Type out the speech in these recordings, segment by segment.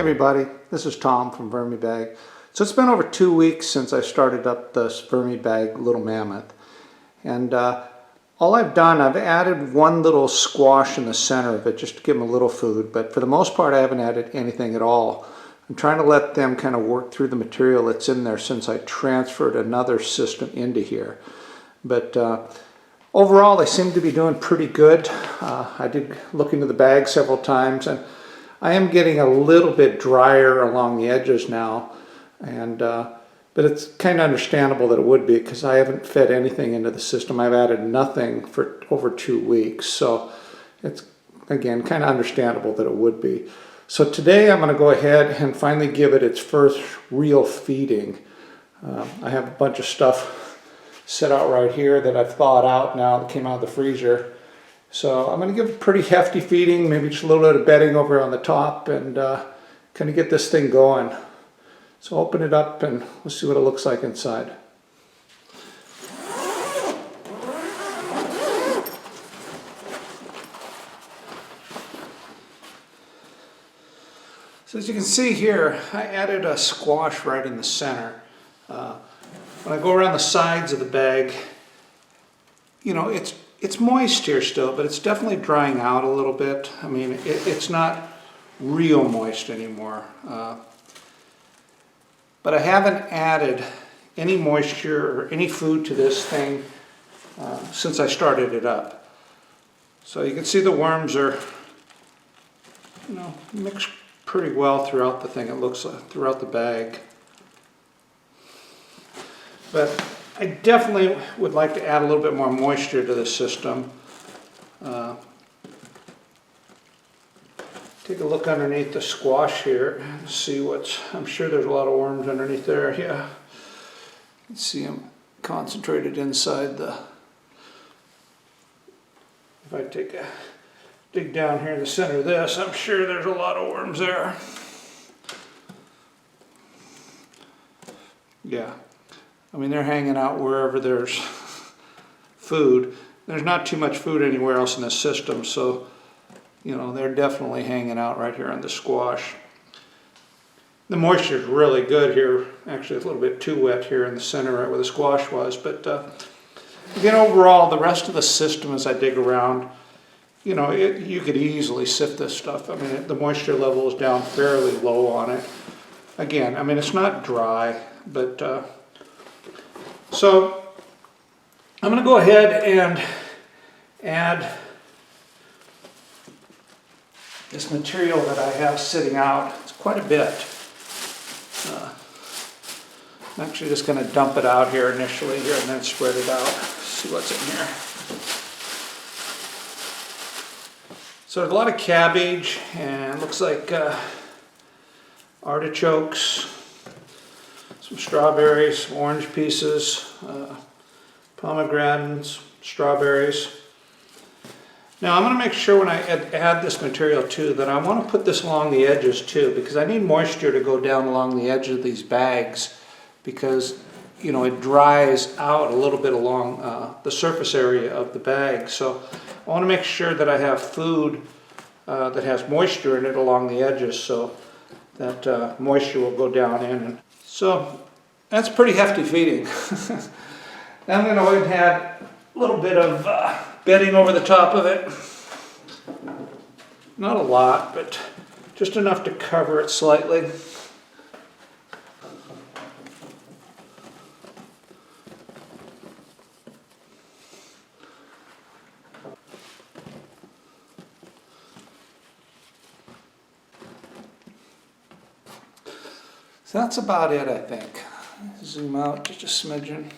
everybody, this is Tom from VermiBag. So it's been over 2 weeks since I started up this VermiBag Little Mammoth. And all I've done, I've added one little squash in the center of it just to give them a little food, but for the most part I haven't added anything at all. I'm trying to let them kind of work through the material that's in there since I transferred another system into here. But overall they seem to be doing pretty good. I did look into the bag several times, and I am getting a little bit drier along the edges now, and but it's kind of understandable that it would be because I haven't fed anything into the system. I've added nothing for over 2 weeks, so it's again kind of understandable that it would be. So today I'm going to go ahead and finally give it its first real feeding. I have a bunch of stuff set out right here that I've thawed out now that came out of the freezer. So I'm going to give a pretty hefty feeding, maybe just a little bit of bedding over on the top, and kind of get this thing going. So open it up and we'll see what it looks like inside. So as you can see here, I added a squash right in the center. When I go around the sides of the bag, you know, it's moist here still, but it's definitely drying out a little bit. I mean, it's not real moist anymore. But I haven't added any moisture or any food to this thing since I started it up. So you can see the worms are, you know, mixed pretty well throughout the thing, it looks like, throughout the bag. But I definitely would like to add a little bit more moisture to the system. Take a look underneath the squash here and see what's, I'm sure there's a lot of worms underneath there, yeah. You can see them concentrated inside the, if I dig down here in the center of this, I'm sure there's a lot of worms there. Yeah. I mean, they're hanging out wherever there's food. There's not too much food anywhere else in the system, so, you know, they're definitely hanging out right here on the squash. The moisture is really good here. Actually, it's a little bit too wet here in the center, right where the squash was. But again, overall, the rest of the system as I dig around, you know, you could easily sift this stuff. I mean, the moisture level is down fairly low on it. Again, I mean, it's not dry, but so I'm going to go ahead and add this material that I have sitting out. It's quite a bit. I'm actually just going to dump it out here initially here and then spread it out. See what's in here. So there's a lot of cabbage, and looks like artichokes, some strawberries, some orange pieces, pomegranates, strawberries. Now I'm going to make sure when I add this material too that I want to put this along the edges too, because I need moisture to go down along the edge of these bags, because, you know, it dries out a little bit along the surface area of the bag. So I want to make sure that I have food that has moisture in it along the edges, so that moisture will go down in. So that's pretty hefty feeding. Now I'm going to go ahead and add a little bit of bedding over the top of it. Not a lot, but just enough to cover it slightly. So that's about it, I think. Zoom out just a smidgen.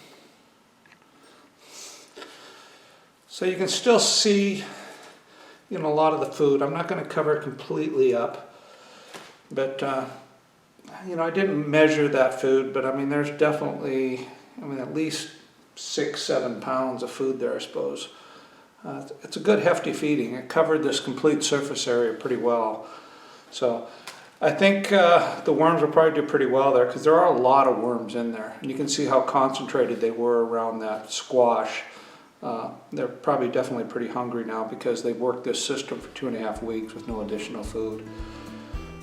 So you can still see, you know, a lot of the food. I'm not going to cover it completely up, but you know, I didn't measure that food, but I mean, there's definitely, I mean, at least 6-7 pounds of food there, I suppose. It's a good hefty feeding. It covered this complete surface area pretty well. So I think the worms will probably do pretty well there, because there are a lot of worms in there, and you can see how concentrated they were around that squash. They're probably definitely pretty hungry now because they've worked this system for 2.5 weeks with no additional food.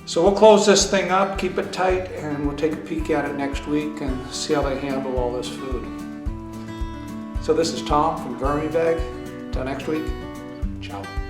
So we'll close this thing up, keep it tight, and we'll take a peek at it next week and see how they handle all this food. So this is Tom from VermiBag. Till next week, ciao.